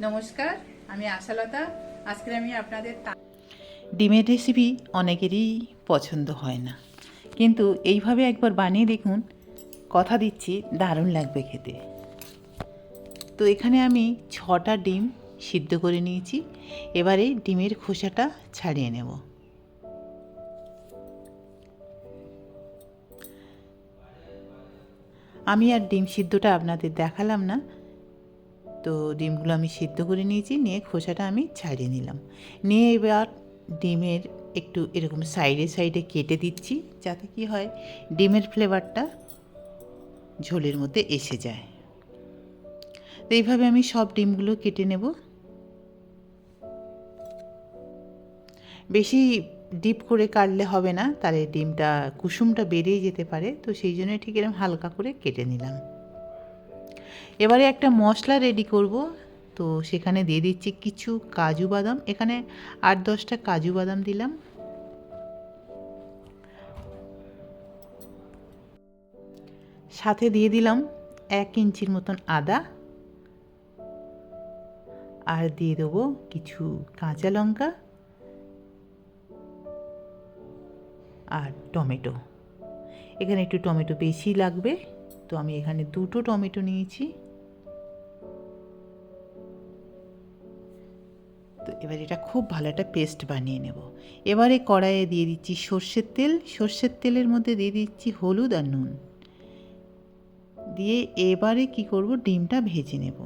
নমস্কার, আমি আশালতা। আজকে আমি আপনাদের ডিমের রেসিপি অনেকেরই পছন্দ হয় না, কিন্তু এইভাবে একবার বানিয়ে দেখুন, কথা দিচ্ছি দারুণ লাগবে খেতে। তো এখানে আমি 6টা ডিম সিদ্ধ করে নিয়েছি। এবারে ডিমের খোসাটা ছাড়িয়ে নেব। আমি আর ডিম সিদ্ধটা আপনাদের দেখালাম না। তো ডিমগুলো আমি সিদ্ধ করে নিয়েছি, নিয়ে খোসাটা আমি ছাড়িয়ে নিলাম। নিয়ে এবার ডিমের একটু এরকম সাইডে সাইডে কেটে দিচ্ছি, যাতে কি হয় ডিমের ফ্লেভারটা ঝোলের মধ্যে এসে যায়। তো এইভাবে আমি সব ডিমগুলো কেটে নেব। বেশি ডিপ করে কাটলে হবে না, তাহলে ডিমটা কুসুমটা বেরিয়ে যেতে পারে। তো সেই জন্য ঠিক এরকম হালকা করে কেটে নিলাম। এবারে একটা মশলা রেডি করব। তো সেখানে দিয়ে দিচ্ছি কিছু কাজু বাদাম। এখানে 8-10টা কাজু বাদাম দিলাম। সাথে দিয়ে দিলাম 1 ইঞ্চির মতন আদা, আর দিয়ে দেবো কিছু কাঁচা লঙ্কা আর টমেটো। এখানে একটু টমেটো বেশি লাগবে, তো আমি এখানে 2টো টমেটো নিয়েছি। তো এবার এটা খুব ভালো একটা পেস্ট বানিয়ে নেব। এবারে কড়াইয়ে দিয়ে দিচ্ছি সর্ষের তেল। সর্ষের তেলের মধ্যে দিয়ে দিচ্ছি হলুদ আর নুন দিয়ে এবারে কি করব, ডিমটা ভেজে নেব।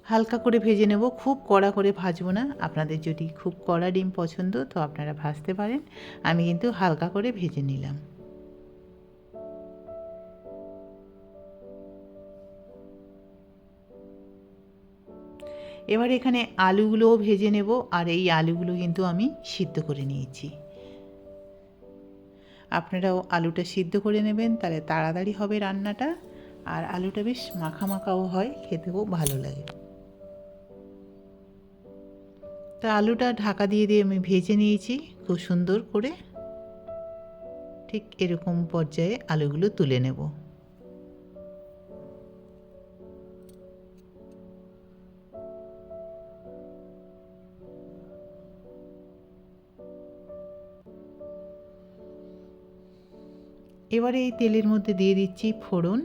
হালকা করে ভেজে নেব, খুব কড়া করে ভাজবো না। আপনাদের যদি খুব কড়া ডিম পছন্দ তো আপনারা ভাজতে পারেন, আমি কিন্তু হালকা করে ভেজে নিলাম। এবার এখানে আলুগুলোও ভেজে নেব, আর এই আলুগুলো কিন্তু আমি সিদ্ধ করে নিয়েছি। আপনারাও আলুটা সিদ্ধ করে নেবেন, তাহলে তাড়াতাড়ি হবে রান্নাটা, আর আলুটা বেশ মাখা মাখাও হয়, খেতেও ভালো লাগে। তা আলুটা ঢাকা দিয়ে দিয়ে আমি ভেজে নিয়েছি খুব সুন্দর করে। ঠিক এরকম পর্যায়ে আলুগুলো তুলে নেব। এবারে এই তেলের মধ্যে দিয়ে দিচ্ছি ফোড়ন।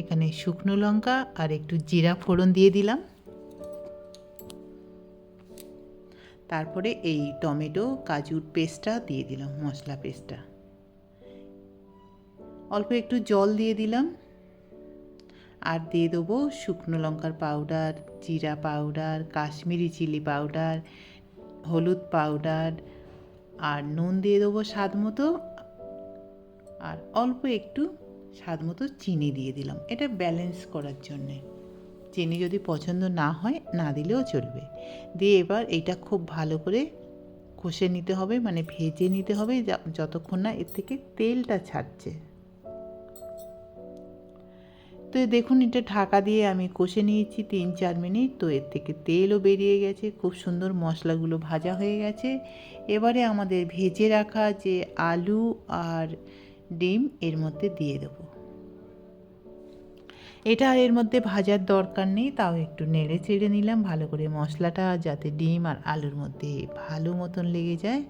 এখানে শুকনো লঙ্কা আর একটু জিরা ফোড়ন দিয়ে দিলাম। তারপরে এই টমেটো কাজুর পেস্টটা দিয়ে দিলাম, মশলা পেস্টটা। অল্প একটু জল দিয়ে দিলাম, আর দিয়ে দেবো শুকনো লঙ্কার পাউডার, জিরা পাউডার, কাশ্মীরি চিলি পাউডার, হলুদ পাউডার, আর নুন দিয়ে দেবো স্বাদ মতো, আর অল্প একটু স্বাদ মতো চিনি দিয়ে দিলাম, এটা ব্যালেন্স করার জন্যে। চিনি যদি পছন্দ না হয় না দিলেও চলবে। দিয়ে এবার এইটা খুব ভালো করে কষে নিতে হবে, মানে ভেজে নিতে হবে যতক্ষণ না এর থেকে তেলটা ছাড়ছে। তো দেখুন, এটা ঢাকা দিয়ে আমি কষে নিয়েছি 3-4 মিনিট। তো এর থেকে তেলও বেরিয়ে গেছে, খুব সুন্দর মশলাগুলো ভাজা হয়ে গেছে। এবারে আমাদের ভেজে রাখা যে আলু আর ডিম এর মধ্যে দিয়ে দেবো। এটা আর এর মধ্যে ভাজার দরকার নেই, তাও একটু নেড়ে চেড়ে নিলাম ভালো করে, মশলাটা যাতে ডিম আর আলুর মধ্যে ভালো মতন লেগে যায়।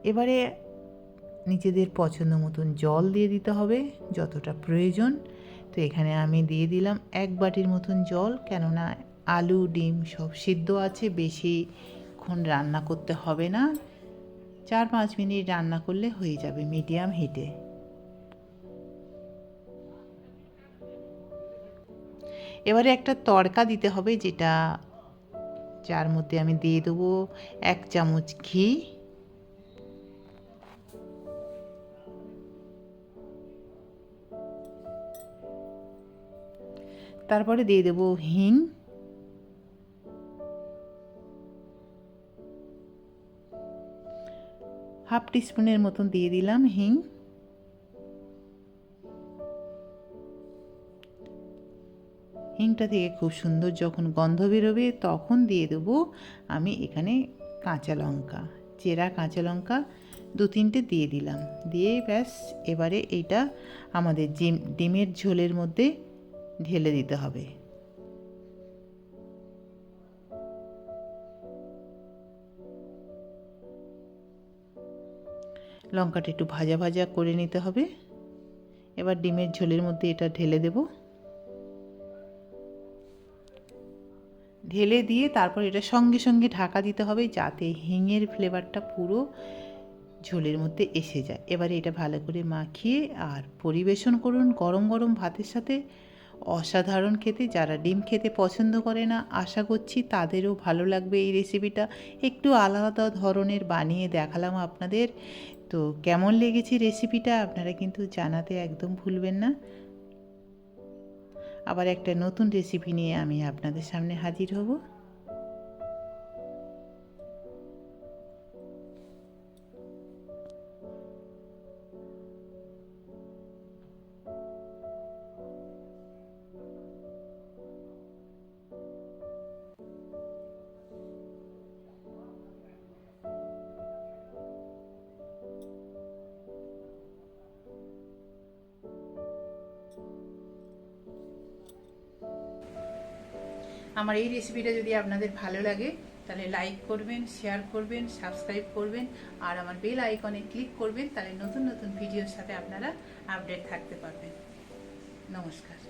এবারে নিজেদের পছন্দ মতন জল দিয়ে দিতে হবে, যতটা প্রয়োজন। তো এখানে আমি দিয়ে দিলাম 1 বাটির মতন জল, কেননা আলু ডিম সব সিদ্ধ আছে, বেশিক্ষণ রান্না করতে হবে না। 4-5 মিনিট রান্না করলে হয়ে যাবে মিডিয়াম হিটে। এবারে একটা তড়কা দিতে হবে, যেটা যার মধ্যে আমি দিয়ে দেবো 1 চামচ ঘি, তারপরে দিয়ে দেবো হিং, হাফ টিস্পুনের মতন দিয়ে দিলাম হিং। হিংটা থেকে খুব সুন্দর যখন গন্ধ বেরোবে তখন দিয়ে দেবো আমি এখানে কাঁচা লঙ্কা, চেরা কাঁচা লঙ্কা 2-3টে দিয়ে দিলাম। দিয়ে ব্যাস এবারে এইটা আমাদের ডিমের ঝোলের মধ্যে ঢেলে দিতে হবে। লঙ্কাটা একটু ভাজা ভাজা করে নিতে হবে। এবার ডিমের ঝোলের মধ্যে এটা ঢেলে দেব। ঢেলে দিয়ে তারপর এটা সঙ্গে সঙ্গে ঢাকা দিতে হবে যাতে হিঙের ফ্লেভারটা পুরো ঝোলের মধ্যে এসে যায়। এবারে এটা ভালো করে মাখিয়ে আর পরিবেশন করুন গরম গরম ভাতের সাথে। অসাধারণ খেতে। যারা ডিম খেতে পছন্দ করে না আশা করছি তাদেরও ভালো লাগবে এই রেসিপিটা। একটু আলাদা ধরনের বানিয়ে দেখালাম আপনাদের। তো কেমন লেগেছে রেসিপিটা আপনারা কিন্তু জানাতে একদম ভুলবেন না। আবার একটা নতুন রেসিপি নিয়ে আমি আপনাদের সামনে হাজির হব। আমার এই রেসিপিটা যদি আপনাদের ভালো লাগে তাহলে লাইক করবেন, শেয়ার করবেন, সাবস্ক্রাইব করবেন আর আমার বেল আইকনে ক্লিক করবেন। তাহলে নতুন নতুন ভিডিওর সাথে আপনারা আপডেট থাকতে পারবেন। নমস্কার।